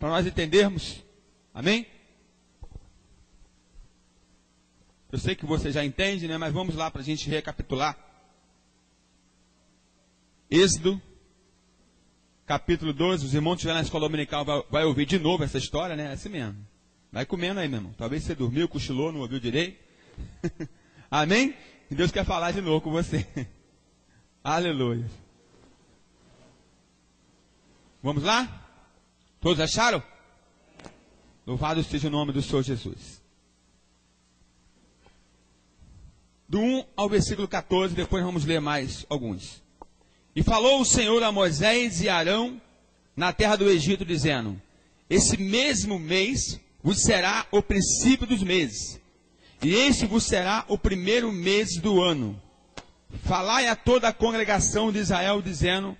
para nós entendermos. Amém? Eu sei que você já entende, né? Mas vamos lá para a gente recapitular. Êxodo, capítulo 12. Os irmãos que estiverem na escola dominical vai ouvir de novo essa história, né? É assim mesmo. Vai comendo aí, meu irmão. Talvez você dormiu, cochilou, não ouviu direito. Amém? E Deus quer falar de novo com você. Aleluia. Vamos lá? Todos acharam? Louvado seja o nome do Senhor Jesus. Do 1 ao versículo 14, depois vamos ler mais alguns. E falou o Senhor a Moisés e Arão na terra do Egito, dizendo: esse mesmo mês vos será o princípio dos meses, e este vos será o primeiro mês do ano. Falai a toda a congregação de Israel, dizendo: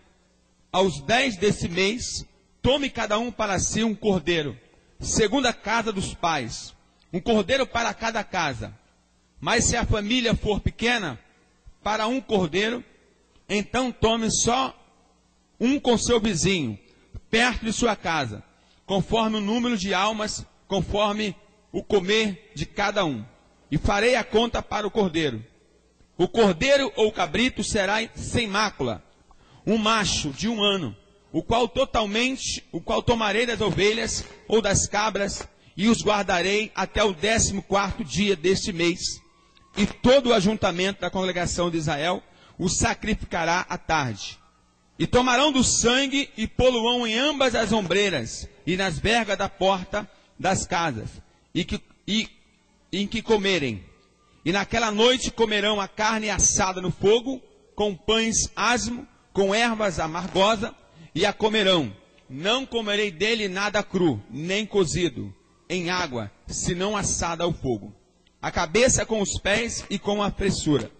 aos 10 desse mês, tome cada um para si um cordeiro, segundo a casa dos pais, um cordeiro para cada casa. Mas se a família for pequena, para um cordeiro, então tome só um com seu vizinho, perto de sua casa, conforme o número de almas, conforme o comer de cada um. E farei a conta para o cordeiro. O cordeiro ou cabrito será sem mácula, um macho de 1 ano, o qual tomarei das ovelhas ou das cabras, e os guardarei até o 14º dia deste mês. E todo o ajuntamento da congregação de Israel o sacrificará à tarde. E tomarão do sangue e poluão em ambas as ombreiras e nas vergas da porta das casas, em que comerem. E naquela noite comerão a carne assada no fogo, com pães asmo, com ervas amargosas, e a comerão. Não comerei dele nada cru, nem cozido, em água, senão assada ao fogo. A cabeça com os pés e com a fressura.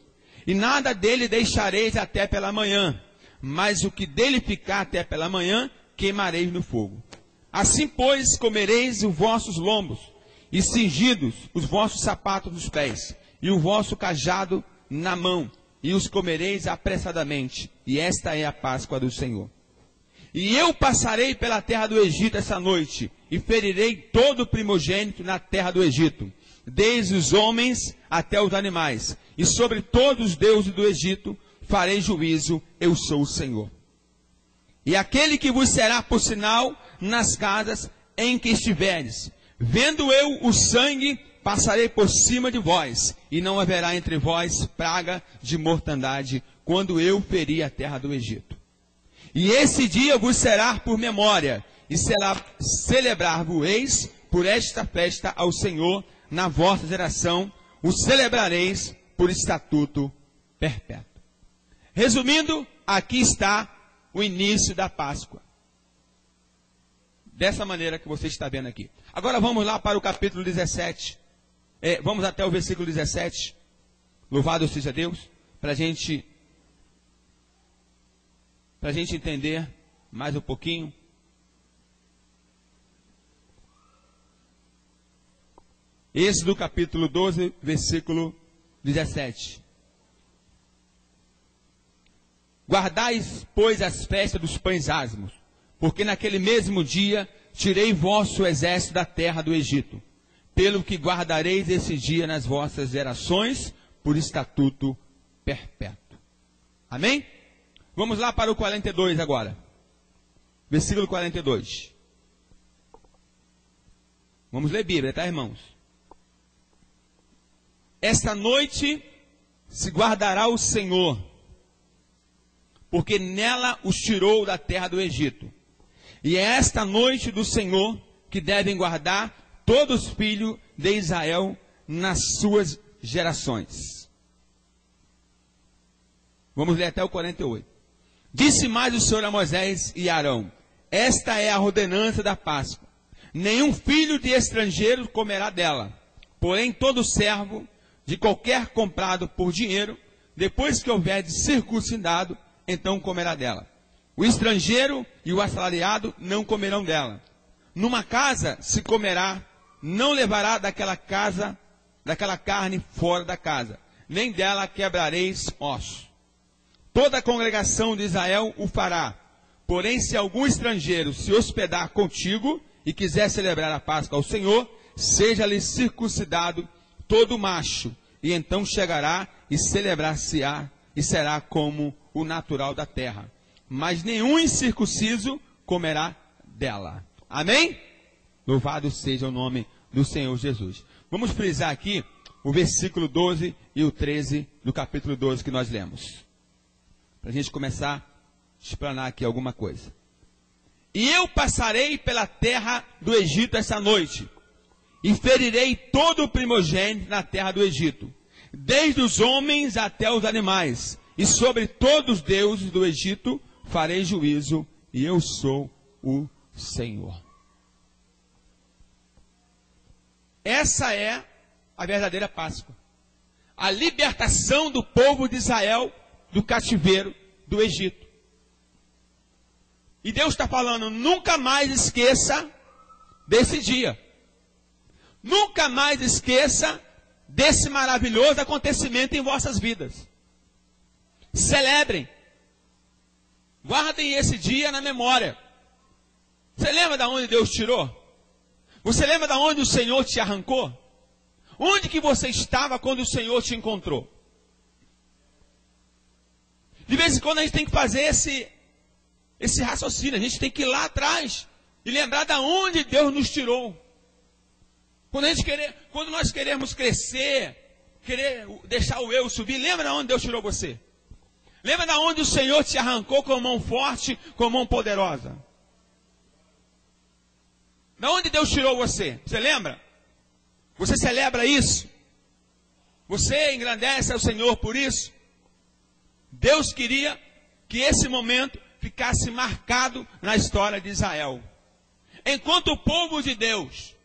E nada dele deixareis até pela manhã, mas o que dele ficar até pela manhã, queimareis no fogo. Assim, pois, comereis os vossos lombos, e cingidos os vossos sapatos dos pés, e o vosso cajado na mão, e os comereis apressadamente. E esta é a Páscoa do Senhor. E eu passarei pela terra do Egito essa noite, e ferirei todo o primogênito na terra do Egito, desde os homens até os animais, e sobre todos os deuses do Egito farei juízo, eu sou o Senhor. E aquele que vos será por sinal nas casas em que estiveres, vendo eu o sangue, passarei por cima de vós, e não haverá entre vós praga de mortandade, quando eu ferir a terra do Egito. E esse dia vos será por memória, e celebrar-vos-eis por esta festa ao Senhor, na vossa geração, o celebrareis por estatuto perpétuo. Resumindo, aqui está o início da Páscoa. Dessa maneira que você está vendo aqui. Agora vamos lá para o capítulo 17. Vamos até o versículo 17. Louvado seja Deus. Para a gente entender mais um pouquinho. Êxodo capítulo 12, versículo 17. Guardais, pois, as festas dos pães asmos, porque naquele mesmo dia tirei vosso exército da terra do Egito, pelo que guardareis esse dia nas vossas gerações, por estatuto perpétuo. Amém? Vamos lá para o 42 agora. Versículo 42. Vamos ler Bíblia, tá, irmãos? Esta noite se guardará o Senhor, porque nela os tirou da terra do Egito. E é esta noite do Senhor que devem guardar todos os filhos de Israel nas suas gerações. Vamos ler até o 48. Disse mais o Senhor a Moisés e Arão: esta é a ordenança da Páscoa. Nenhum filho de estrangeiro comerá dela, porém todo servo de qualquer comprado por dinheiro, depois que houver de circuncidado, então comerá dela. O estrangeiro e o assalariado não comerão dela. Numa casa se comerá, não levará daquela carne fora da casa, nem dela quebrareis ossos. Toda a congregação de Israel o fará. Porém, se algum estrangeiro se hospedar contigo, e quiser celebrar a Páscoa ao Senhor, seja-lhe circuncidado todo macho, e então chegará e celebrar-se-á, e será como o natural da terra. Mas nenhum incircunciso comerá dela. Amém? Louvado seja o nome do Senhor Jesus. Vamos frisar aqui o versículo 12 e o 13 do capítulo 12 que nós lemos. Para a gente começar a explanar aqui alguma coisa. E eu passarei pela terra do Egito esta noite, e ferirei todo o primogênito na terra do Egito, desde os homens até os animais, e sobre todos os deuses do Egito farei juízo, e eu sou o Senhor. Essa é a verdadeira Páscoa. A libertação do povo de Israel do cativeiro do Egito. E Deus está falando, nunca mais esqueça desse dia. Nunca mais esqueça desse maravilhoso acontecimento em vossas vidas. Celebrem. Guardem esse dia na memória. Você lembra de onde Deus tirou? Você lembra de onde o Senhor te arrancou? Onde que você estava quando o Senhor te encontrou? De vez em quando a gente tem que fazer esse raciocínio. A gente tem que ir lá atrás e lembrar de onde Deus nos tirou. Quando nós queremos crescer, querer deixar o eu subir, lembra de onde Deus tirou você? Lembra de onde o Senhor te arrancou com mão forte, com mão poderosa? De onde Deus tirou você? Você lembra? Você celebra isso? Você engrandece ao Senhor por isso? Deus queria que esse momento ficasse marcado na história de Israel. Enquanto o povo de Deus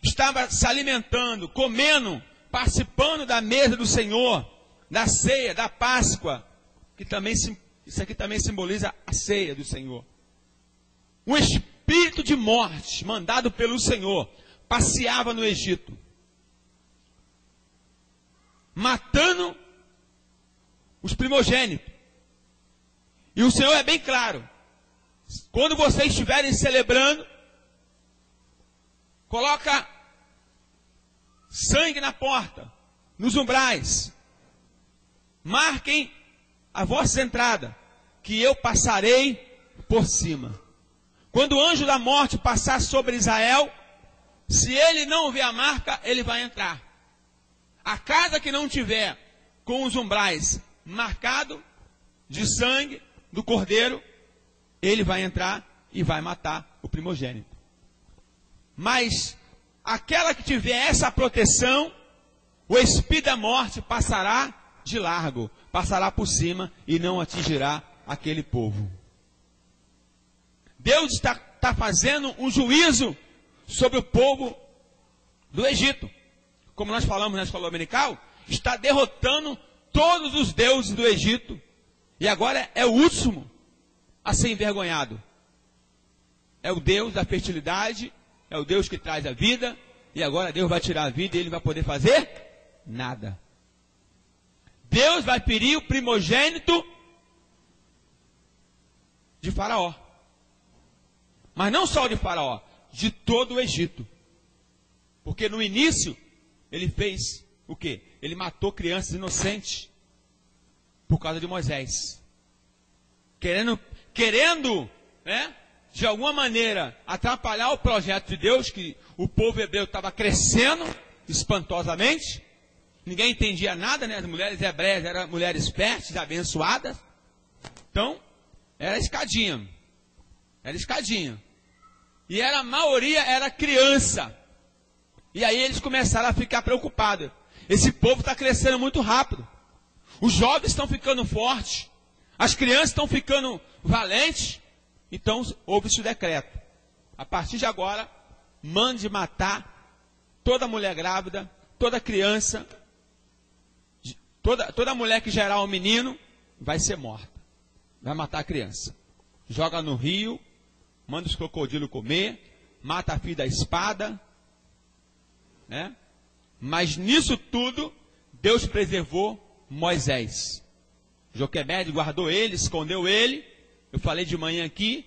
estava se alimentando, comendo, participando da mesa do Senhor, da ceia, da Páscoa, que também isso aqui também simboliza a ceia do Senhor. Um espírito de morte, mandado pelo Senhor, passeava no Egito, matando os primogênitos. E o Senhor é bem claro. Quando vocês estiverem celebrando, coloca sangue na porta, nos umbrais. Marquem a vossa entrada, que eu passarei por cima. Quando o anjo da morte passar sobre Israel, se ele não ver a marca, ele vai entrar. A casa que não tiver com os umbrais marcado de sangue do cordeiro, ele vai entrar e vai matar o primogênito. Mas aquela que tiver essa proteção, o espírito da morte passará de largo, passará por cima e não atingirá aquele povo. Deus está fazendo um juízo sobre o povo do Egito. Como nós falamos na escola dominical, está derrotando todos os deuses do Egito. E agora é o último a ser envergonhado. É o Deus da fertilidade, é o Deus que traz a vida, e agora Deus vai tirar a vida e ele vai poder fazer nada. Deus vai ferir o primogênito de Faraó. Mas não só de Faraó, de todo o Egito. Porque no início, ele fez o quê? Ele matou crianças inocentes por causa de Moisés. Querendo, né, de alguma maneira, atrapalhar o projeto de Deus, que o povo hebreu estava crescendo espantosamente. Ninguém entendia nada, né? As mulheres hebreias eram mulheres férteis, abençoadas. Então, era escadinha. Era escadinha. E a maioria era criança. E aí eles começaram a ficar preocupados. Esse povo está crescendo muito rápido. Os jovens estão ficando fortes. As crianças estão ficando valentes. Então houve-se o decreto. A partir de agora, mande matar toda mulher grávida, toda criança, toda mulher que gerar um menino, vai ser morta. Vai matar a criança. Joga no rio, manda os crocodilos comer, mata a filha da espada, né? Mas nisso tudo, Deus preservou Moisés. Joquebede guardou ele, escondeu ele. Eu falei de manhã aqui,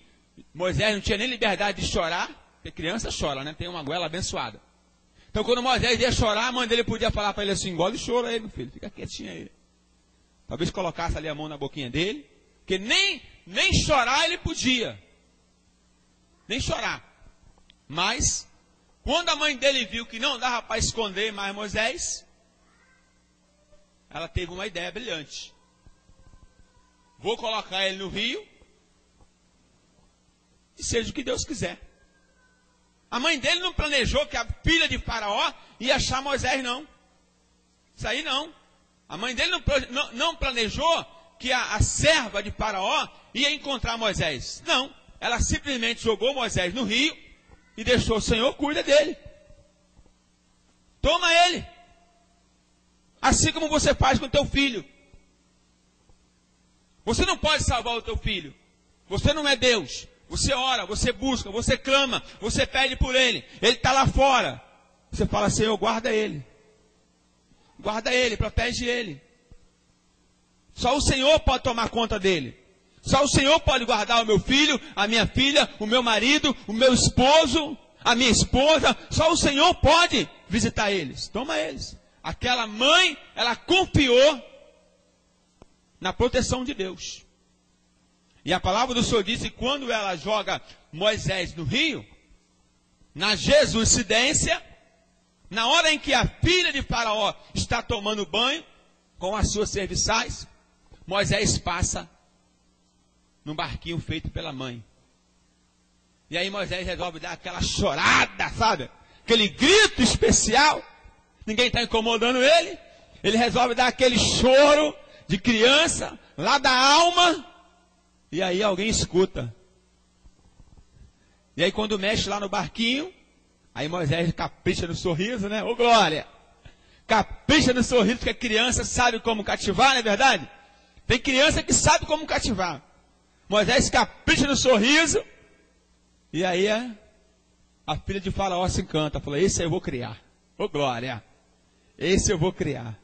Moisés não tinha nem liberdade de chorar, Porque criança chora, né? Tem uma goela abençoada. Então quando Moisés ia chorar, a mãe dele podia falar para ele assim, engole o choro aí, meu filho, fica quietinho aí. Talvez colocasse ali a mão na boquinha dele, porque nem chorar ele podia. Nem chorar. Mas, quando a mãe dele viu que não dava para esconder mais Moisés, ela teve uma ideia brilhante. Vou colocar ele no rio, e seja o que Deus quiser. A mãe dele não planejou que a filha de Faraó ia achar Moisés, não. Isso aí não. A mãe dele não planejou que a serva de Faraó ia encontrar Moisés. Não. Ela simplesmente jogou Moisés no rio e deixou o Senhor cuida dele. Toma ele. Assim como você faz com o teu filho. Você não pode salvar o teu filho. Você não é Deus. Você ora, você busca, você clama, você pede por ele. Ele está lá fora. Você fala, Senhor, guarda ele. Guarda ele, protege ele. Só o Senhor pode tomar conta dele. Só o Senhor pode guardar o meu filho, a minha filha, o meu marido, o meu esposo, a minha esposa. Só o Senhor pode visitar eles. Toma eles. Aquela mãe, ela confiou na proteção de Deus. E a palavra do Senhor diz que quando ela joga Moisés no rio, na Jesuicidência, na hora em que a filha de Faraó está tomando banho com as suas serviçais, Moisés passa num barquinho feito pela mãe. E aí Moisés resolve dar aquela chorada, sabe? Aquele grito especial. Ninguém está incomodando ele. Ele resolve dar aquele choro de criança, lá da alma. E aí alguém escuta. E aí quando mexe lá no barquinho, aí Moisés capricha no sorriso, né? Ô glória! Capricha no sorriso, porque a criança sabe como cativar, não é verdade? Tem criança que sabe como cativar. Moisés capricha no sorriso. E aí a filha de Faraó se encanta. Fala, esse eu vou criar. Ô glória! Esse eu vou criar.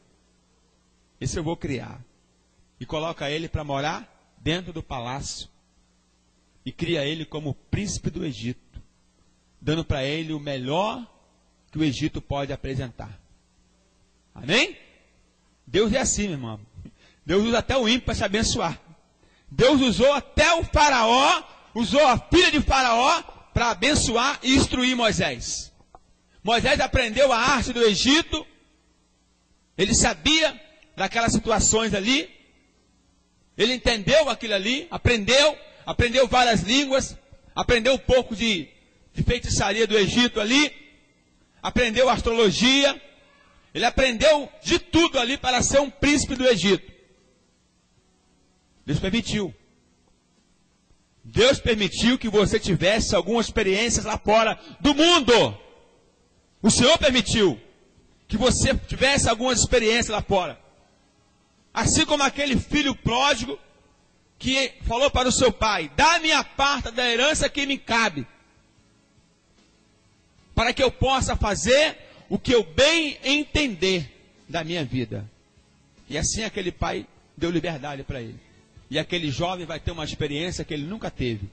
Esse eu vou criar. E coloca ele para morar dentro do palácio. E cria ele como príncipe do Egito. Dando para ele o melhor que o Egito pode apresentar. Amém? Deus é assim, meu irmão. Deus usa até o ímpio para se abençoar. Deus usou até o Faraó, usou a filha de Faraó para abençoar e instruir Moisés. Moisés aprendeu a arte do Egito. Ele sabia daquelas situações ali. Ele entendeu aquilo ali, aprendeu várias línguas, aprendeu um pouco de feitiçaria do Egito ali, aprendeu astrologia, ele aprendeu de tudo ali para ser um príncipe do Egito. Deus permitiu. Deus permitiu que você tivesse algumas experiências lá fora do mundo. O Senhor permitiu que você tivesse algumas experiências lá fora. Assim como aquele filho pródigo que falou para o seu pai, dá-me a parte da herança que me cabe, para que eu possa fazer o que eu bem entender da minha vida. E assim aquele pai deu liberdade para ele. E aquele jovem vai ter uma experiência que ele nunca teve.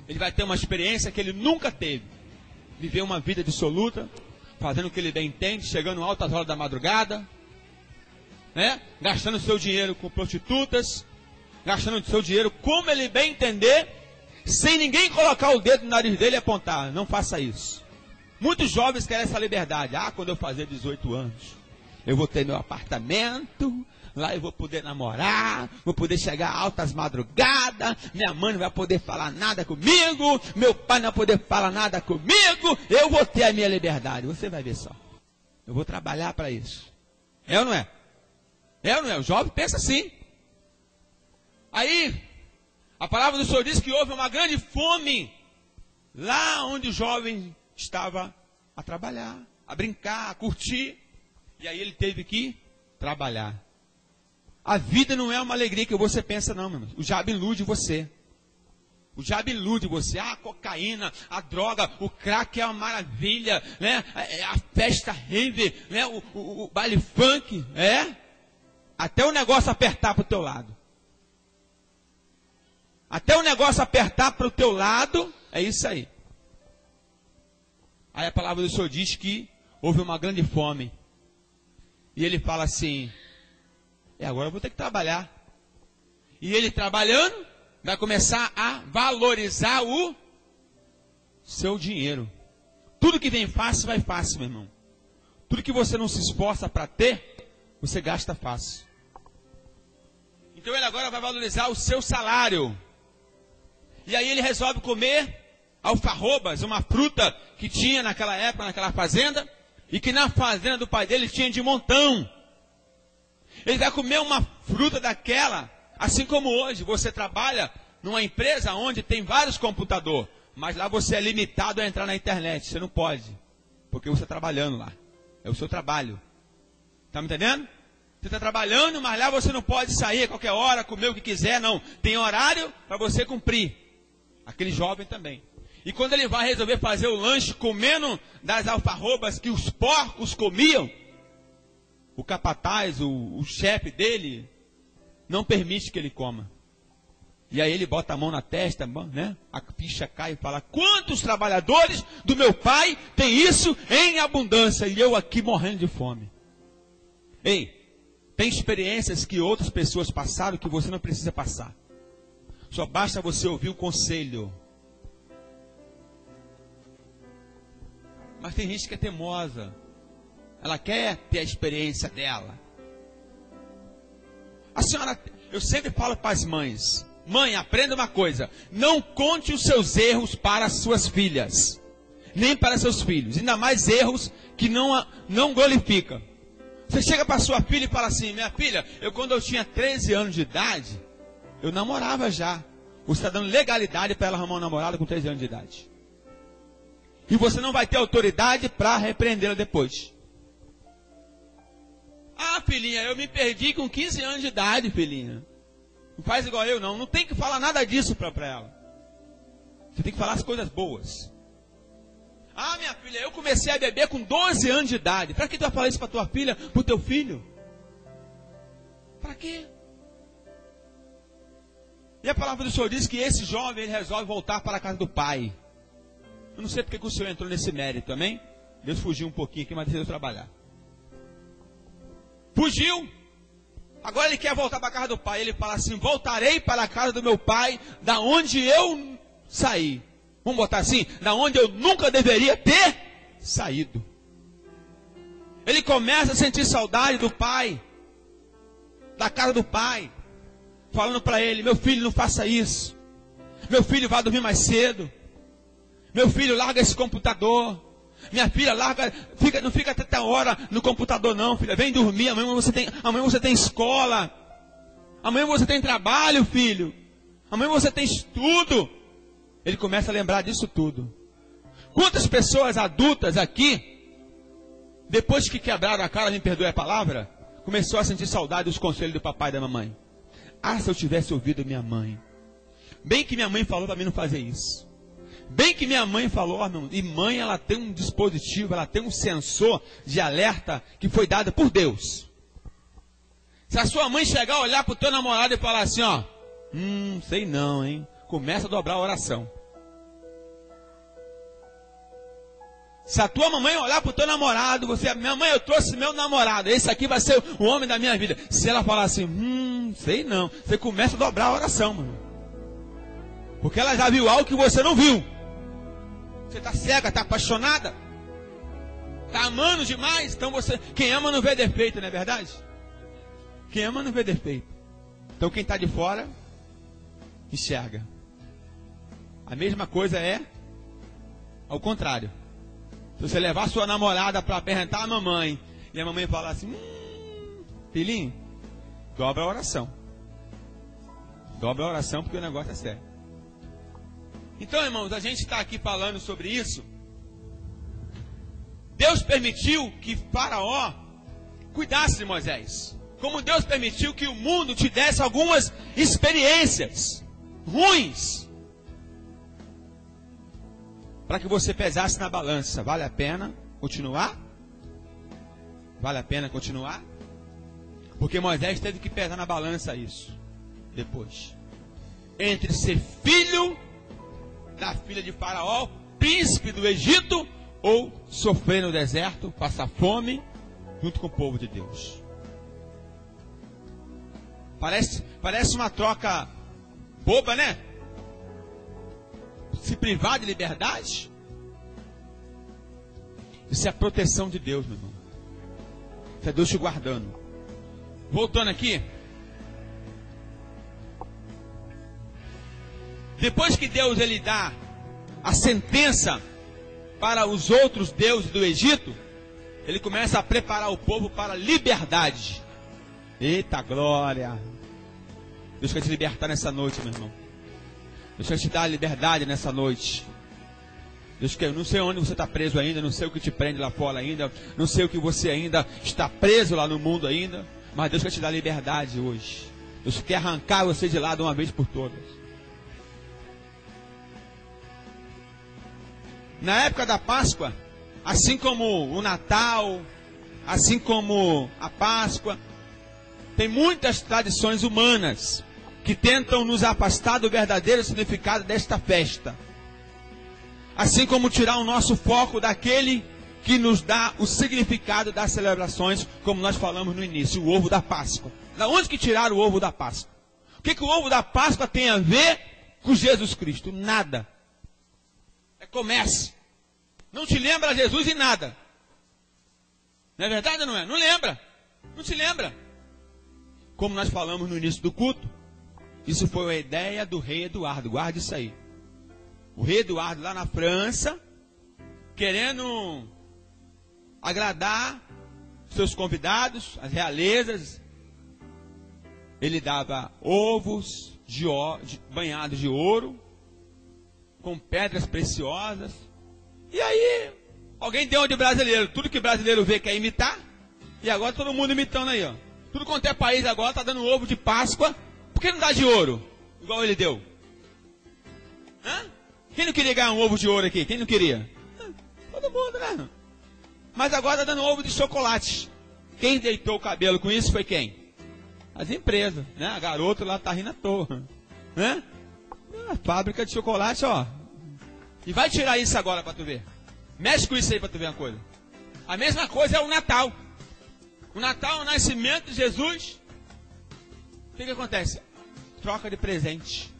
Ele vai ter uma experiência que ele nunca teve. Viver uma vida dissoluta, fazendo o que ele bem entende, chegando altas horas da madrugada, né? Gastando seu dinheiro com prostitutas, gastando seu dinheiro como ele bem entender, sem ninguém colocar o dedo no nariz dele e apontar. Não faça isso. Muitos jovens querem essa liberdade. Quando eu fazer 18 anos, eu vou ter meu apartamento, lá eu vou poder namorar, vou poder chegar altas madrugadas, minha mãe não vai poder falar nada comigo, meu pai não vai poder falar nada comigo, eu vou ter a minha liberdade. Você vai ver só. Eu vou trabalhar para isso. É ou não é? É ou não é? O jovem pensa assim. Aí, a palavra do Senhor diz que houve uma grande fome lá onde o jovem estava a trabalhar, a brincar, a curtir. E aí ele teve que trabalhar. A vida não é uma alegria que você pensa, não, meu irmão. O diabo ilude você. O diabo ilude você. A cocaína, a droga, o crack é uma maravilha, né? A festa rave, né? O baile funk, até o negócio apertar para o teu lado. Até o negócio apertar para o teu lado, É isso aí. Aí a palavra do Senhor diz que houve uma grande fome. E ele fala assim, agora eu vou ter que trabalhar. E ele trabalhando, vai começar a valorizar o seu dinheiro. Tudo que vem fácil, vai fácil, meu irmão. Tudo que você não se esforça para ter, você gasta fácil. Então ele agora vai valorizar o seu salário. E aí ele resolve comer alfarrobas, uma fruta que tinha naquela época, naquela fazenda, e que na fazenda do pai dele tinha de montão. Ele vai comer uma fruta daquela, assim como hoje você trabalha numa empresa onde tem vários computadores, mas lá você é limitado a entrar na internet, você não pode, porque você está trabalhando lá, é o seu trabalho. Está me entendendo? Você está trabalhando, mas lá você não pode sair a qualquer hora, comer o que quiser, não. Tem horário para você cumprir. Aquele jovem também. E quando ele vai resolver fazer o lanche comendo das alfarrobas que os porcos comiam, o capataz, o chefe dele, não permite que ele coma. E aí ele bota a mão na testa, né? A ficha cai e fala, quantos trabalhadores do meu pai têm isso em abundância? E eu aqui morrendo de fome. Ei, tem experiências que outras pessoas passaram que você não precisa passar. Só basta você ouvir o conselho. Mas tem gente que é teimosa. Ela quer ter a experiência dela. A senhora, eu sempre falo para as mães, mãe, aprenda uma coisa, não conte os seus erros para as suas filhas, nem para seus filhos, ainda mais erros que não glorificam. Você chega para sua filha e fala assim, minha filha, quando eu tinha 13 anos de idade, eu namorava já. Você está dando legalidade para ela arrumar um namorado com 13 anos de idade. E você não vai ter autoridade para repreendê-la depois. Ah, filhinha, eu me perdi com 15 anos de idade, filhinha. Não faz igual eu, não. Não tem que falar nada disso para ela. Você tem que falar as coisas boas. Ah, minha filha, eu comecei a beber com 12 anos de idade. Para que tu vai falar isso para tua filha, para o teu filho? Para quê? E a palavra do Senhor diz que esse jovem, ele resolve voltar para a casa do pai. Eu não sei porque que o Senhor entrou nesse mérito, amém? Deus fugiu um pouquinho aqui, mas deixa eu trabalhar. Fugiu. Agora ele quer voltar para a casa do pai. Ele fala assim, voltarei para a casa do meu pai, da onde eu saí. Vamos botar assim, da onde eu nunca deveria ter saído. Ele começa a sentir saudade do pai, da casa do pai, falando para ele, meu filho, não faça isso. Meu filho, vá dormir mais cedo. Meu filho, larga esse computador. Minha filha, não fica até tal hora no computador não, filha. Vem dormir, amanhã você tem escola. Amanhã você tem trabalho, filho. Amanhã você tem estudo. Ele começa a lembrar disso tudo. Quantas pessoas adultas aqui, depois que quebraram a cara, me perdoe a palavra, começou a sentir saudade dos conselhos do papai e da mamãe. Ah, se eu tivesse ouvido minha mãe. Bem que minha mãe falou para mim não fazer isso. Bem que minha mãe falou, e mãe, ela tem um dispositivo, ela tem um sensor de alerta que foi dado por Deus. Se a sua mãe chegar a olhar para o teu namorado e falar assim, ó, sei não, hein? Começa a dobrar a oração. Se a tua mamãe olhar para o teu namorado, minha mãe, eu trouxe meu namorado, esse aqui vai ser o homem da minha vida. Se ela falar assim, sei não, você começa a dobrar a oração, mano. Porque ela já viu algo que você não viu. Você está cega, está apaixonada, está amando demais. Então quem ama não vê defeito, não é verdade? Quem ama não vê defeito. Então quem está de fora, enxerga. A mesma coisa é ao contrário. Se você levar sua namorada para apresentar a mamãe, e a mamãe falar assim, filhinho, dobra a oração. Dobra a oração porque o negócio é sério. Então, irmãos, a gente está aqui falando sobre isso. Deus permitiu que Faraó cuidasse de Moisés. Como Deus permitiu que o mundo te desse algumas experiências ruins. Para que você pesasse na balança. Vale a pena continuar? Vale a pena continuar? Porque Moisés teve que pesar na balança isso. Depois. Entre ser filho da filha de Faraó, príncipe do Egito, ou sofrer no deserto, passar fome, junto com o povo de Deus. Parece uma troca boba, né? Se privar de liberdade. Isso é a proteção de Deus, meu irmão. Isso é Deus te guardando. Voltando aqui. Depois que Deus ele dá a sentença para os outros deuses do Egito, ele começa a preparar o povo para a liberdade. Eita glória! Deus quer te libertar nessa noite, meu irmão. Deus quer te dar a liberdade nessa noite. Deus quer, eu não sei onde você está preso ainda, não sei o que te prende lá fora ainda, não sei o que você ainda está preso lá no mundo ainda, mas Deus quer te dar liberdade hoje. Deus quer arrancar você de lá de uma vez por todas. Na época da Páscoa, assim como o Natal, assim como a Páscoa, tem muitas tradições humanas que tentam nos afastar do verdadeiro significado desta festa. Assim como tirar o nosso foco daquele que nos dá o significado das celebrações, como nós falamos no início, o ovo da Páscoa. Da onde que tiraram o ovo da Páscoa? O que o ovo da Páscoa tem a ver com Jesus Cristo? Nada. É comércio. Não te lembra Jesus em nada. Não é verdade ou não é? Não lembra. Não te lembra. Como nós falamos no início do culto, isso foi a ideia do rei Eduardo. Guarde isso aí. O rei Eduardo lá na França, querendo agradar seus convidados, as realezas, ele dava ovos banhados de ouro, com pedras preciosas. E aí, alguém deu de brasileiro. Tudo que brasileiro vê quer imitar. E agora todo mundo imitando aí, ó. Tudo quanto é país agora está dando ovo de Páscoa. Por que não dá de ouro? Igual ele deu. Hã? Quem não queria ganhar um ovo de ouro aqui? Quem não queria? Todo mundo, né? Mas agora está dando ovo de chocolate. Quem deitou o cabelo com isso foi quem? As empresas, né? A garota lá está rindo à toa. Né? A fábrica de chocolate, ó. E vai tirar isso agora para tu ver. Mexe com isso aí para tu ver uma coisa. A mesma coisa é o Natal. O Natal é o nascimento de Jesus. O que acontece? Troca de presente.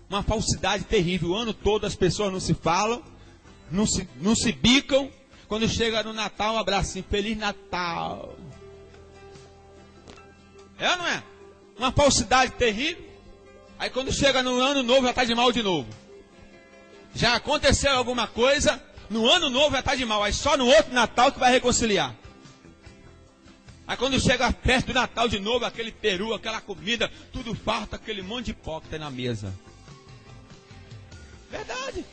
Uma falsidade terrível. O ano todo as pessoas não se falam, não se bicam. Quando chega no Natal, um abracinho. Feliz Natal. É ou não é? Uma falsidade terrível. Aí quando chega no ano novo, já está de mal de novo. Já aconteceu alguma coisa, no ano novo já está de mal. Aí só no outro Natal que vai reconciliar. Aí quando chega a festa do Natal de novo, aquele peru, aquela comida, tudo farto, aquele monte de hipócrita na mesa. Verdade.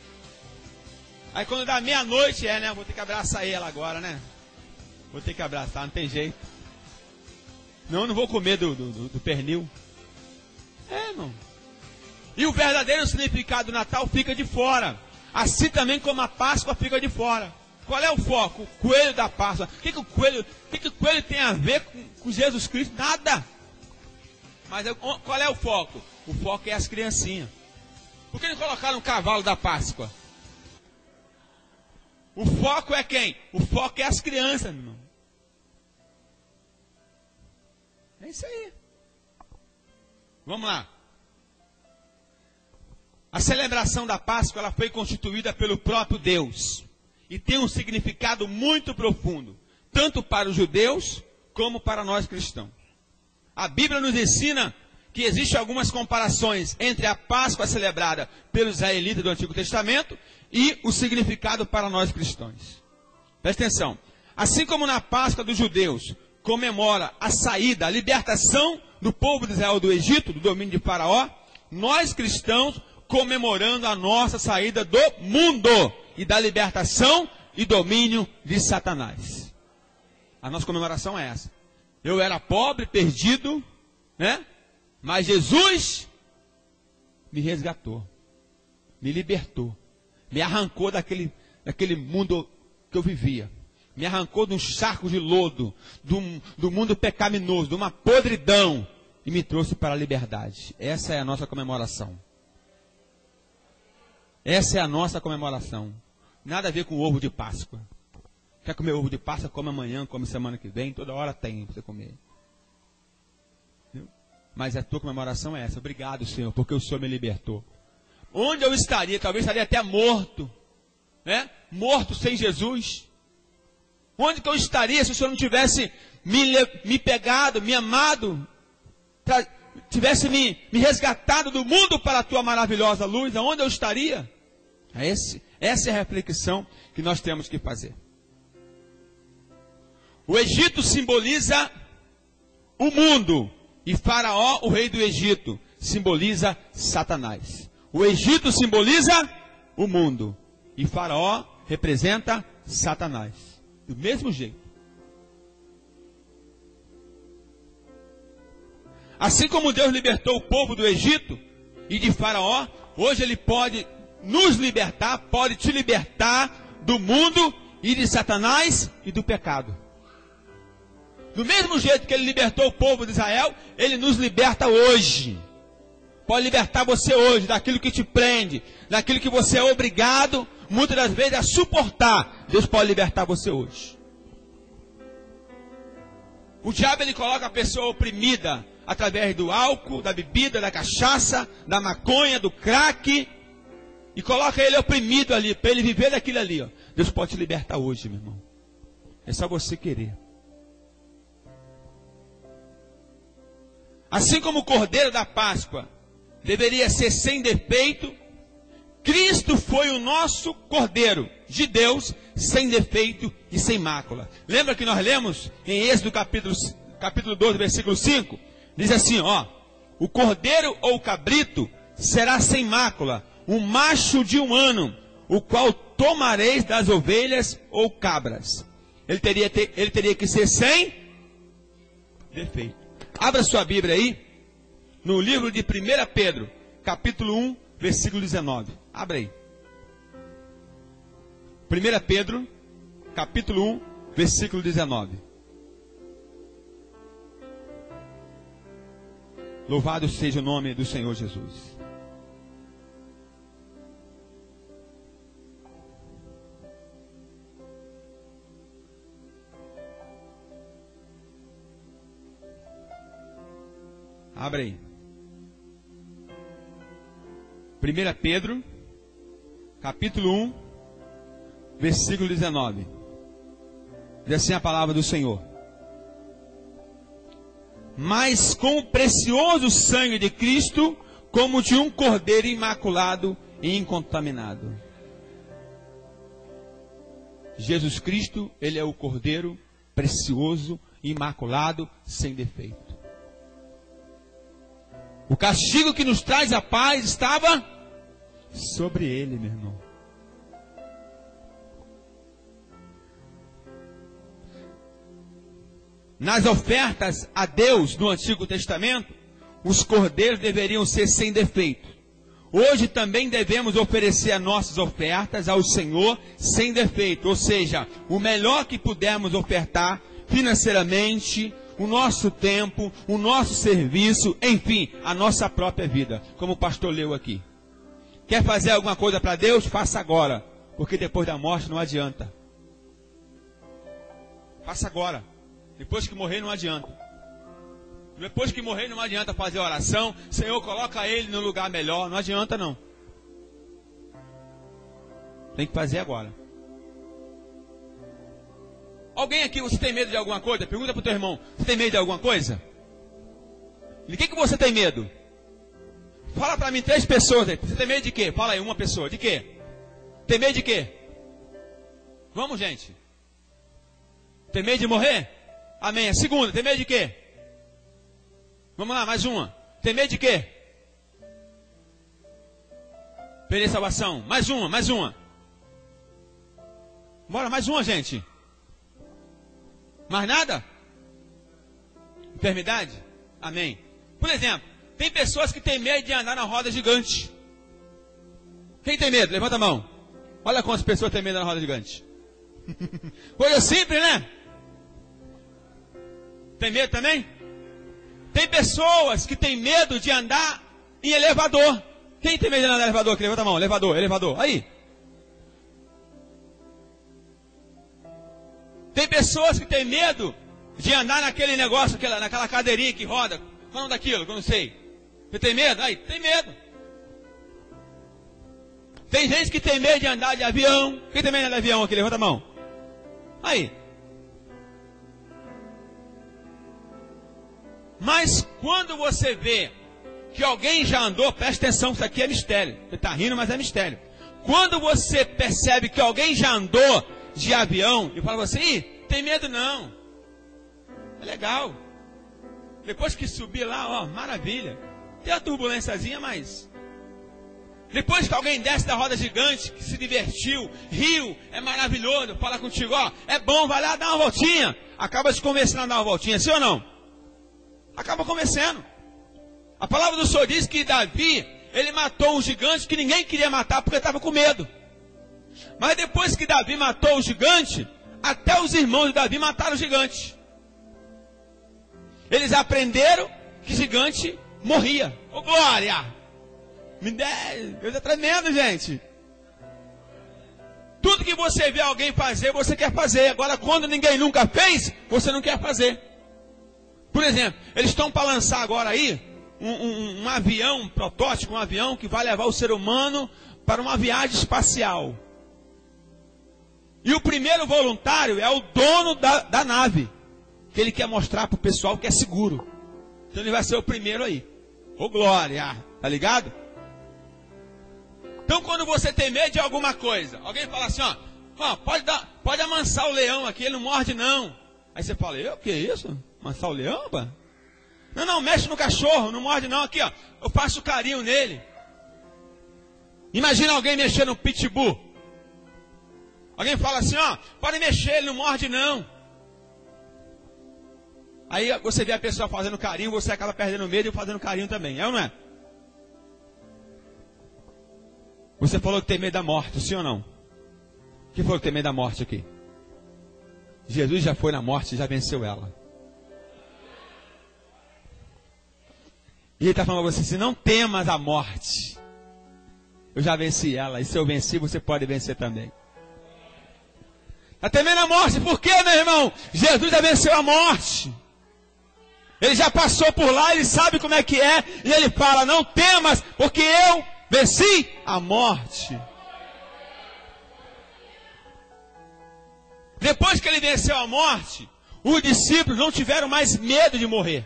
Aí quando dá meia-noite, né? Vou ter que abraçar ela agora, né? Vou ter que abraçar, não tem jeito. Não vou comer do pernil. Irmão. E o verdadeiro significado do Natal fica de fora. Assim também como a Páscoa fica de fora. Qual é o foco? O coelho da Páscoa. O que o coelho tem a ver com Jesus Cristo? Nada. Mas qual é o foco? O foco é as criancinhas. Por que não colocaram o cavalo da Páscoa? O foco é quem? O foco é as crianças, meu irmão. É isso aí. Vamos lá. A celebração da Páscoa ela foi constituída pelo próprio Deus. E tem um significado muito profundo. Tanto para os judeus, como para nós cristãos. A Bíblia nos ensina que existem algumas comparações entre a Páscoa celebrada pelos israelitas do Antigo Testamento e o significado para nós cristãos. Presta atenção. Assim como na Páscoa dos judeus comemora a saída, a libertação do povo de Israel do Egito, do domínio de Faraó, nós cristãos comemorando a nossa saída do mundo e da libertação e domínio de Satanás. A nossa comemoração é essa. Eu era pobre, perdido, né? Mas Jesus me resgatou, me libertou, me arrancou daquele mundo que eu vivia. Me arrancou de um charco de lodo, do mundo pecaminoso, de uma podridão, e me trouxe para a liberdade. Essa é a nossa comemoração. Essa é a nossa comemoração. Nada a ver com o ovo de Páscoa. Quer comer ovo de Páscoa? Come amanhã, come semana que vem. Toda hora tem para você comer. Mas a tua comemoração é essa. Obrigado, Senhor, porque o Senhor me libertou. Onde eu estaria? Talvez estaria até morto. Né? Morto sem Jesus. Onde que eu estaria se o Senhor não tivesse me pegado, me amado, tivesse me resgatado do mundo para a tua maravilhosa luz? Aonde eu estaria? Essa é a reflexão que nós temos que fazer. O Egito simboliza o mundo. E Faraó, o rei do Egito, simboliza Satanás. O Egito simboliza o mundo. E Faraó representa Satanás. Do mesmo jeito. Assim como Deus libertou o povo do Egito e de Faraó, hoje Ele pode nos libertar, pode te libertar do mundo e de Satanás e do pecado. Do mesmo jeito que Ele libertou o povo de Israel, Ele nos liberta hoje. Pode libertar você hoje daquilo que te prende, daquilo que você é obrigado, muitas das vezes, a suportar. Deus pode libertar você hoje. O diabo, ele coloca a pessoa oprimida através do álcool, da bebida, da cachaça, da maconha, do crack, e coloca ele oprimido ali, para ele viver daquilo ali. Ó. Deus pode te libertar hoje, meu irmão. É só você querer. Assim como o Cordeiro da Páscoa deveria ser sem defeito, Cristo foi o nosso Cordeiro de Deus, sem defeito e sem mácula. Lembra que nós lemos em Êxodo capítulo 12, versículo 5? Diz assim, ó: o cordeiro ou o cabrito será sem mácula, um macho de 1 ano, o qual tomareis das ovelhas ou cabras. Ele teria que ser sem defeito. Abra sua Bíblia aí, no livro de 1 Pedro, capítulo 1, versículo 19. Abra aí. 1 Pedro, capítulo 1, versículo 19. Louvado seja o nome do Senhor Jesus. Abra aí. 1 Pedro, capítulo 1, versículo 19. Diz assim a palavra do Senhor: mas com o precioso sangue de Cristo, como de um cordeiro imaculado e incontaminado. Jesus Cristo, Ele é o cordeiro precioso, imaculado, sem defeito. O castigo que nos traz a paz estava sobre Ele, meu irmão. Nas ofertas a Deus no Antigo Testamento, os cordeiros deveriam ser sem defeito. Hoje também devemos oferecer as nossas ofertas ao Senhor sem defeito. Ou seja, o melhor que pudermos ofertar financeiramente, o nosso tempo, o nosso serviço, enfim, a nossa própria vida. Como o pastor leu aqui. Quer fazer alguma coisa para Deus? Faça agora. Porque depois da morte não adianta. Faça agora. Depois que morrer não adianta. Depois que morrer não adianta fazer oração. Senhor, coloca ele no lugar melhor. Não adianta não. Tem que fazer agora. Alguém aqui, você tem medo de alguma coisa? Pergunta para o teu irmão. Você tem medo de alguma coisa? De que você tem medo? Fala para mim 3 pessoas aí. Você tem medo de quê? Fala aí, uma pessoa. De quê? Tem medo de quê? Vamos, gente. Tem medo de morrer? Amém. A segunda, tem medo de quê? Vamos lá, mais uma. Tem medo de quê? Perder salvação. Mais uma, mais uma. Bora, mais uma, gente. Mais nada? Enfermidade? Amém. Por exemplo, tem pessoas que têm medo de andar na roda gigante. Quem tem medo? Levanta a mão. Olha quantas pessoas têm medo na roda gigante. Coisa simples, né? Tem medo também? Tem pessoas que têm medo de andar em elevador. Quem tem medo de andar no elevador aqui? Levanta a mão. Elevador. Aí. Tem pessoas que têm medo de andar naquele negócio, naquela cadeirinha que roda. Qual é o nome daquilo? Que eu não sei. Você tem medo? Aí, tem medo. Tem gente que tem medo de andar de avião. Quem tem medo de andar de avião aqui? Levanta a mão. Aí. Mas quando você vê que alguém já andou, presta atenção, isso aqui é mistério. Você está rindo, mas é mistério. Quando você percebe que alguém já andou de avião e fala assim, ih, tem medo não. É legal. Depois que subir lá, ó, maravilha. Tem a turbulênciazinha, mas... Depois que alguém desce da roda gigante, que se divertiu, riu, é maravilhoso, fala contigo, ó, é bom, vai lá dar uma voltinha. Acaba te convencendo a dar uma voltinha, sim ou não? Acaba convencendo. A palavra do Senhor diz que Davi, ele matou um gigante que ninguém queria matar porque estava com medo. Mas depois que Davi matou o gigante, até os irmãos de Davi mataram o gigante. Eles aprenderam que gigante morria. Ô glória! Deus é tremendo, gente. Tudo que você vê alguém fazer, você quer fazer. Agora, quando ninguém nunca fez, você não quer fazer. Por exemplo, eles estão para lançar agora aí um avião, um protótipo, um avião que vai levar o ser humano para uma viagem espacial. E o primeiro voluntário é o dono da nave, que ele quer mostrar para o pessoal que é seguro. Então ele vai ser o primeiro aí. Ô glória, tá ligado? Então quando você tem medo de alguma coisa, alguém fala assim, ó, pode amansar o leão aqui, ele não morde não. Aí você fala, o que é isso? Amansar o leão, pá? Não, mexe no cachorro, não morde não, aqui ó, eu faço carinho nele. Imagina alguém mexer no pitbull. Alguém fala assim, ó, pode mexer, ele não morde não. Aí você vê a pessoa fazendo carinho, você acaba perdendo medo e fazendo carinho também, é ou não é? Você falou que tem medo da morte, sim ou não? Quem falou que tem medo da morte aqui? Jesus já foi na morte e já venceu ela. E ele está falando para você assim, não temas a morte. Eu já venci ela, e se eu venci, você pode vencer também. Está temendo a morte, por quê, meu irmão? Jesus já venceu a morte. Ele já passou por lá, ele sabe como é que é, e ele fala, não temas, porque eu venci a morte. Depois que ele venceu a morte, os discípulos não tiveram mais medo de morrer.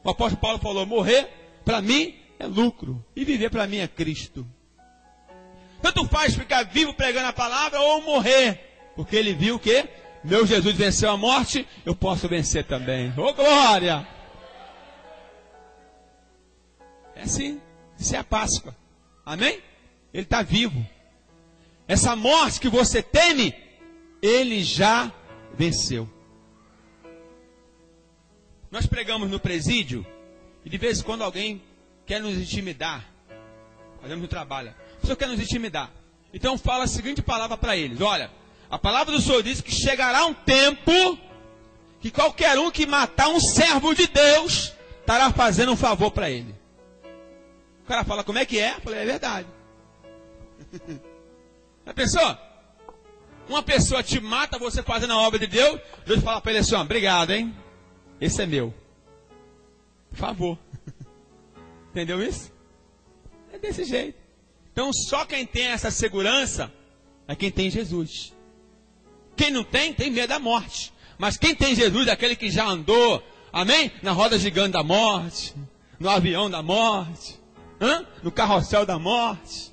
O apóstolo Paulo falou, morrer para mim é lucro, e viver para mim é Cristo. Tanto faz ficar vivo pregando a palavra ou morrer, porque ele viu que meu Jesus venceu a morte, eu posso vencer também. Ô glória! É assim, isso é a Páscoa. Amém? Ele está vivo. Essa morte que você teme, ele já venceu. Nós pregamos no presídio, e de vez em quando alguém quer nos intimidar. Fazemos um trabalho. A pessoa quer nos intimidar. Então fala a seguinte palavra para eles. Olha, a palavra do Senhor diz que chegará um tempo que qualquer um que matar um servo de Deus estará fazendo um favor para ele. O cara fala, como é que é? Eu falei, é verdade. Já pensou? Uma pessoa te mata, você fazendo a obra de Deus, Deus fala para ele assim, obrigado, hein? Esse é meu. Por favor. Entendeu isso? É desse jeito. Então só quem tem essa segurança é quem tem Jesus. Quem não tem, tem medo da morte. Mas quem tem Jesus é aquele que já andou, amém? Na roda gigante da morte, no avião da morte, no carrossel da morte.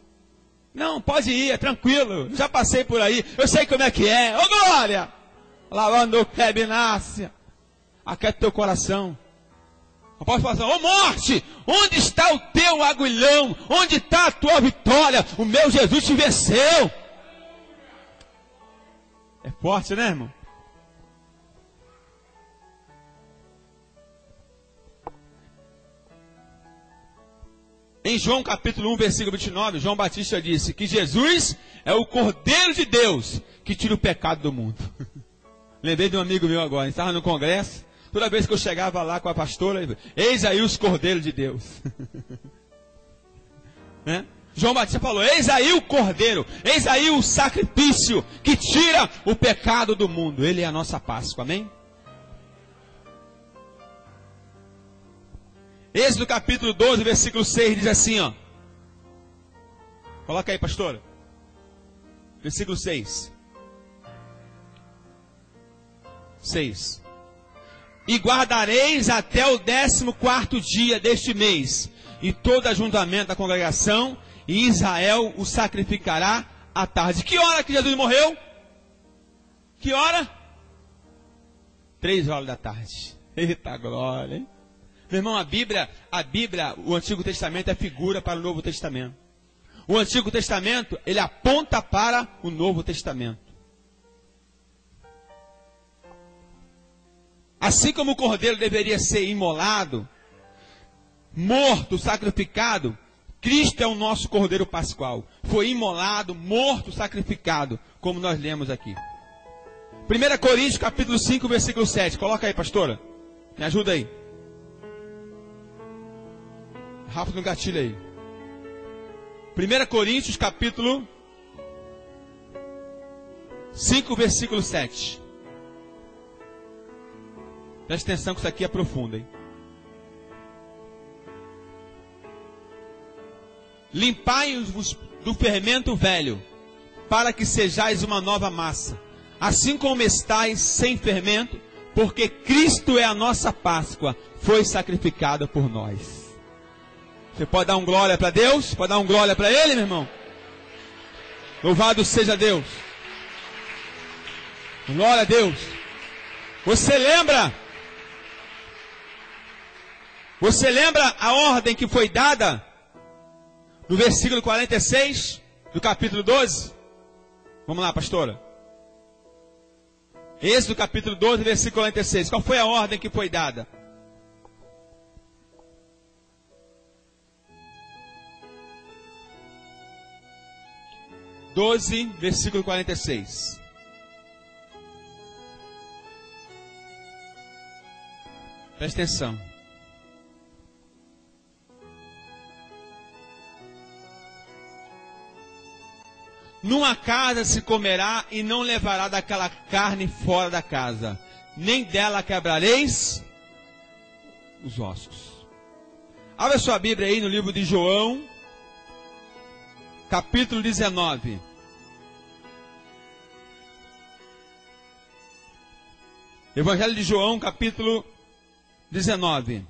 Não, pode ir, é tranquilo. Já passei por aí, eu sei como é que é. Ô glória! Lavando o pé, Benácia. Aquieta teu coração. O apóstolo fala assim, ô morte, onde está o teu aguilhão? Onde está a tua vitória? O meu Jesus te venceu. É forte, né, irmão? Em João capítulo 1, versículo 29, João Batista disse que Jesus é o Cordeiro de Deus que tira o pecado do mundo. Lembrei de um amigo meu agora, estava no congresso, toda vez que eu chegava lá com a pastora, eis aí os Cordeiros de Deus. né? João Batista falou, eis aí o Cordeiro, eis aí o sacrifício que tira o pecado do mundo. Ele é a nossa Páscoa, amém? Êxodo capítulo 12, versículo 6 diz assim, ó. Coloca aí, pastora. Versículo 6. 6. E guardareis até o 14º dia deste mês, e todo ajuntamento da congregação, e Israel o sacrificará à tarde. Que hora que Jesus morreu? Que hora? 3 horas da tarde. Eita glória, hein? Meu irmão, a Bíblia, o Antigo Testamento é figura para o Novo Testamento. O Antigo Testamento, ele aponta para o Novo Testamento. Assim como o cordeiro deveria ser imolado, morto, sacrificado, Cristo é o nosso cordeiro pascual. Foi imolado, morto, sacrificado, como nós lemos aqui. 1 Coríntios capítulo 5, versículo 7. Coloca aí, pastora. Me ajuda aí. Rápido no gatilho aí. 1 Coríntios capítulo 5, versículo 7. Presta atenção que isso aqui é profundo, hein? Limpai-vos do fermento velho, para que sejais uma nova massa, assim como estáis sem fermento, porque Cristo é a nossa Páscoa, foi sacrificado por nós. Você pode dar um glória para Deus? Pode dar um glória para Ele, meu irmão? Louvado seja Deus. Glória a Deus. Você lembra a ordem que foi dada no versículo 46 do capítulo 12? Vamos lá, pastora. Êxodo capítulo 12, versículo 46. Qual foi a ordem que foi dada? Versículo 46. Presta atenção. Numa casa se comerá e não levará daquela carne fora da casa, nem dela quebrareis os ossos. Abra sua Bíblia aí no livro de João, capítulo 19. Evangelho de João, capítulo 19.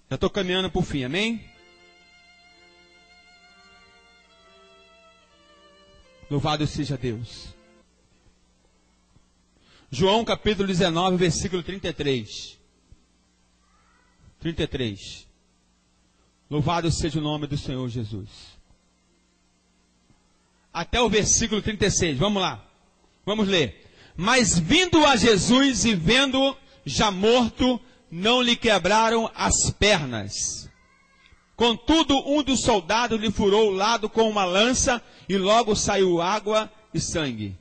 Já estou caminhando para o fim, amém? Louvado seja Deus. João capítulo 19, versículo 33. 33. Louvado seja o nome do Senhor Jesus. Até o versículo 36. Vamos lá. Vamos ler. Mas vindo a Jesus e vendo já morto, não lhe quebraram as pernas. Contudo, um dos soldados lhe furou o lado com uma lança, e logo saiu água e sangue.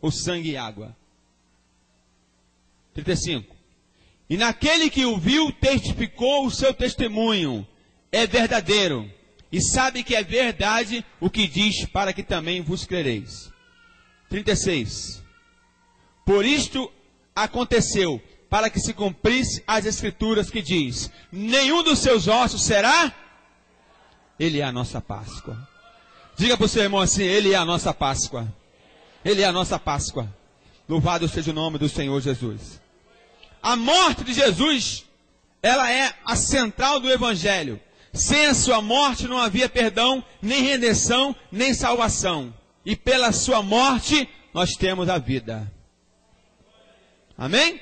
Ou sangue e água. 35. E naquele que o viu, testificou o seu testemunho. É verdadeiro. E sabe que é verdade o que diz, para que também vos crereis. 36. Por isto aconteceu, para que se cumprisse as escrituras que diz, nenhum dos seus ossos será? Ele é a nossa Páscoa. Diga para o seu irmão assim, Ele é a nossa Páscoa. Ele é a nossa Páscoa. Louvado seja o nome do Senhor Jesus. A morte de Jesus, ela é a central do Evangelho. Sem a sua morte não havia perdão, nem redenção, nem salvação. E pela sua morte nós temos a vida. Amém?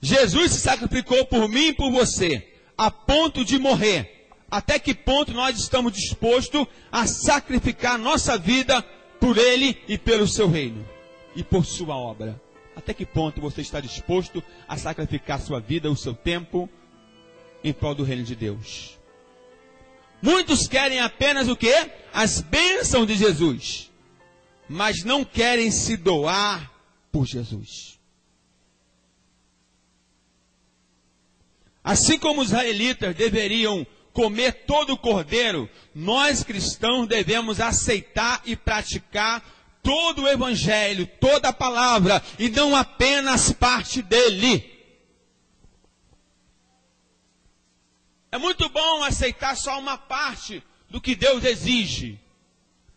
Jesus se sacrificou por mim e por você, a ponto de morrer. Até que ponto nós estamos dispostos a sacrificar nossa vida por Ele e pelo seu reino e por sua obra? Até que ponto você está disposto a sacrificar sua vida, o seu tempo, em prol do reino de Deus? Muitos querem apenas o quê? As bênçãos de Jesus, mas não querem se doar por Jesus. Assim como os israelitas deveriam comer todo o cordeiro, nós cristãos devemos aceitar e praticar todo o evangelho, toda a palavra, e não apenas parte dele. É muito bom aceitar só uma parte do que Deus exige,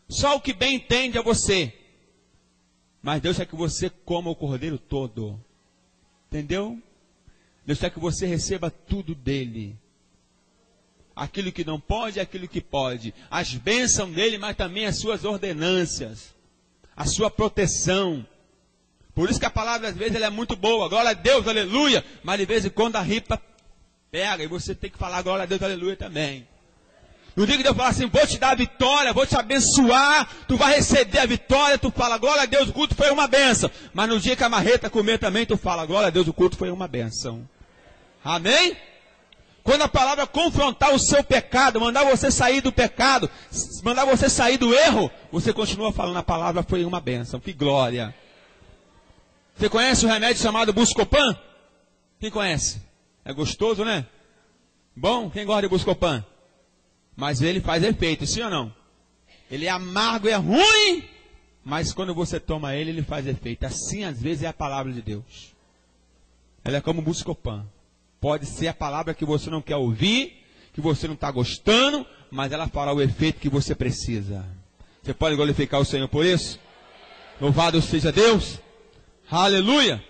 só o que bem entende a você. Mas Deus quer que você coma o cordeiro todo. Entendeu? Deus quer que você receba tudo dele. Aquilo que não pode, aquilo que pode. As bênçãos dele, mas também as suas ordenâncias. A sua proteção. Por isso que a palavra às vezes ela é muito boa. Glória a Deus, aleluia. Mas de vez em quando a ripa pega. E você tem que falar glória a Deus, aleluia também. No dia que Deus fala assim, vou te dar a vitória, vou te abençoar, tu vai receber a vitória, tu fala, glória a Deus, o culto foi uma bênção. Mas no dia que a marreta comer também, tu fala, glória a Deus, o culto foi uma bênção. Amém? Quando a palavra confrontar o seu pecado, mandar você sair do pecado, mandar você sair do erro, você continua falando, a palavra foi uma bênção. Que glória. Você conhece o remédio chamado Buscopan? Quem conhece? É gostoso, né? Bom? Quem gosta de Buscopan? Mas ele faz efeito, sim ou não? Ele é amargo e é ruim, mas quando você toma ele, ele faz efeito. Assim, às vezes, é a palavra de Deus. Ela é como Buscopan. Pode ser a palavra que você não quer ouvir, que você não está gostando, mas ela fará o efeito que você precisa. Você pode glorificar o Senhor por isso? Louvado seja Deus. Aleluia.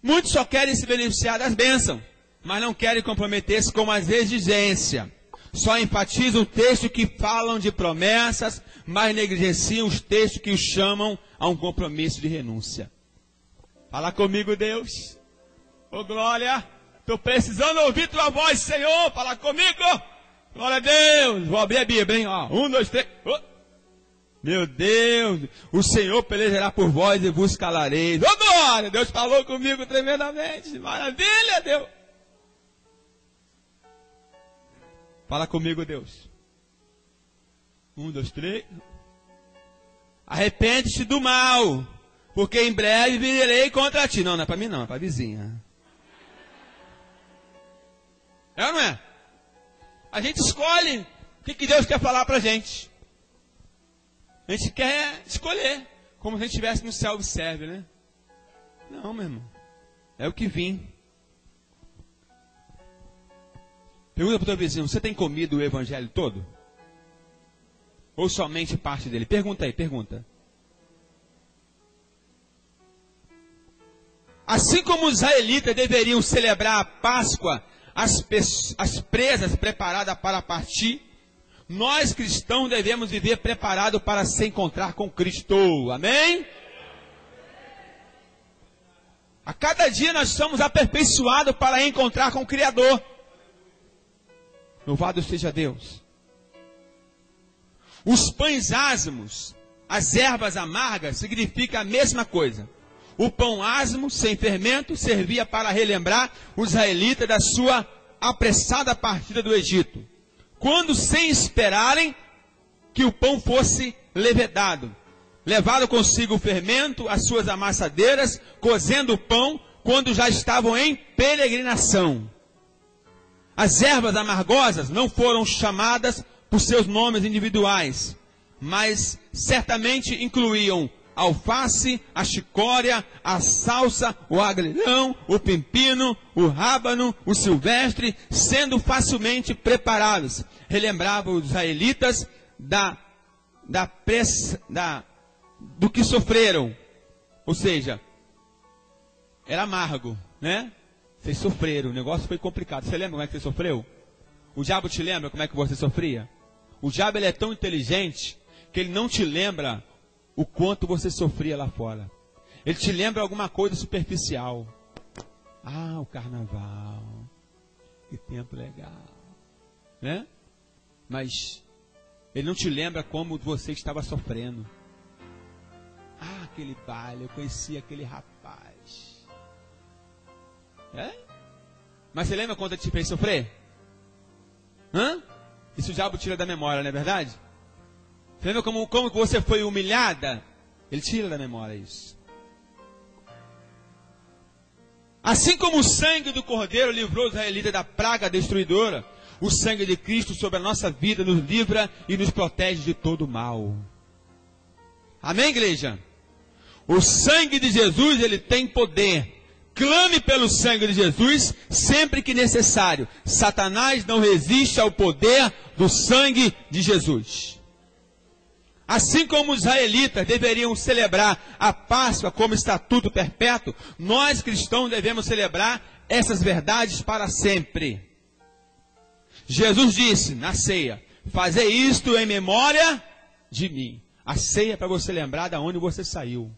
Muitos só querem se beneficiar das bênçãos, mas não querem comprometer-se com as exigências. Só enfatizam o texto que falam de promessas, mas negligenciam os textos que os chamam a um compromisso de renúncia. Fala comigo, Deus. Ô glória, estou precisando ouvir tua voz, Senhor. Fala comigo. Glória a Deus. Vou abrir a Bíblia, hein? Ó, 1, 2, 3. Meu Deus, o Senhor pelejará por vós e vos calareis. Ô glória, Deus falou comigo tremendamente. Maravilha, Deus. Fala comigo, Deus. 1, 2, 3. Arrepende-te do mal, porque em breve virei contra ti. Não, não é para mim não, é para a vizinha. É ou não é? A gente escolhe o que Deus quer falar para a gente. A gente quer escolher, como se a gente estivesse no self-serve, né? Não, meu irmão. É o que vim. Pergunta para o teu vizinho, você tem comido o evangelho todo? Ou somente parte dele? Pergunta aí, pergunta. Assim como os israelitas deveriam celebrar a Páscoa, as presas preparadas para partir, nós cristãos devemos viver preparados para se encontrar com Cristo. Amém? A cada dia nós somos aperfeiçoados para encontrar com o Criador. Louvado seja Deus. Os pães asmos, as ervas amargas, significa a mesma coisa. O pão asmo, sem fermento, servia para relembrar os israelitas da sua apressada partida do Egito, quando sem esperarem que o pão fosse levedado. Levaram consigo o fermento, as suas amassadeiras, cozendo o pão, quando já estavam em peregrinação. As ervas amargosas não foram chamadas por seus nomes individuais, mas certamente incluíam alface, a chicória, a salsa, o agrilhão, o pepino, o rábano, o silvestre, sendo facilmente preparados. Relembravam os israelitas do que sofreram. Ou seja, era amargo, né? Vocês sofreram, o negócio foi complicado. Você lembra como é que você sofreu? O diabo te lembra como é que você sofria? O diabo ele é tão inteligente que ele não te lembra o quanto você sofria lá fora. Ele te lembra alguma coisa superficial. Ah, o carnaval. Que tempo legal. Né? Mas ele não te lembra como você estava sofrendo. Ah, aquele baile, eu conheci aquele rapaz. É? Mas você lembra quando ele te fez sofrer? Hã? Isso o diabo tira da memória, não é verdade? Você lembra como você foi humilhada? Ele tira da memória isso. Assim como o sangue do Cordeiro livrou os israelitas da praga destruidora, o sangue de Cristo sobre a nossa vida nos livra e nos protege de todo mal. Amém, igreja? O sangue de Jesus, ele tem poder. Clame pelo sangue de Jesus sempre que necessário. Satanás não resiste ao poder do sangue de Jesus. Assim como os israelitas deveriam celebrar a Páscoa como estatuto perpétuo, nós cristãos devemos celebrar essas verdades para sempre. Jesus disse na ceia: fazei isto em memória de mim. A ceia é para você lembrar de onde você saiu.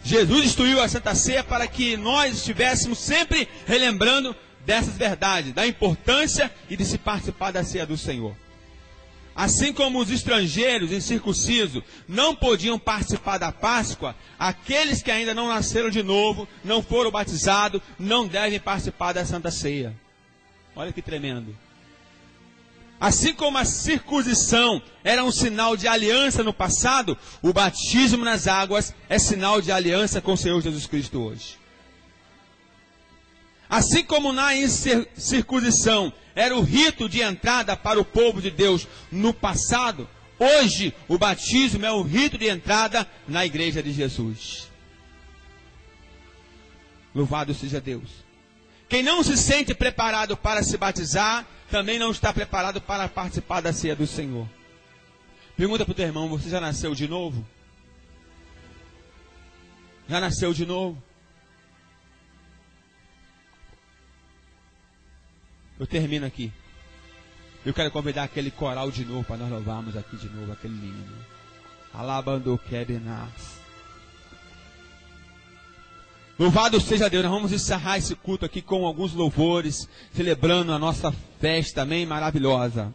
Jesus instituiu a Santa Ceia para que nós estivéssemos sempre relembrando dessas verdades, da importância e de se participar da ceia do Senhor. Assim como os estrangeiros incircuncisos não podiam participar da Páscoa, aqueles que ainda não nasceram de novo, não foram batizados, não devem participar da Santa Ceia. Olha que tremendo. Assim como a circuncisão era um sinal de aliança no passado, o batismo nas águas é sinal de aliança com o Senhor Jesus Cristo hoje. Assim como na circuncisão era o rito de entrada para o povo de Deus no passado, hoje o batismo é o rito de entrada na igreja de Jesus. Louvado seja Deus. Quem não se sente preparado para se batizar, também não está preparado para participar da ceia do Senhor. Pergunta para o teu irmão: você já nasceu de novo? Já nasceu de novo? Eu termino aqui. Eu quero convidar aquele coral de novo para nós louvarmos aqui de novo, aquele lindo. Alabando Kebenas. Louvado seja Deus. Nós vamos encerrar esse culto aqui com alguns louvores, celebrando a nossa festa, amém, maravilhosa.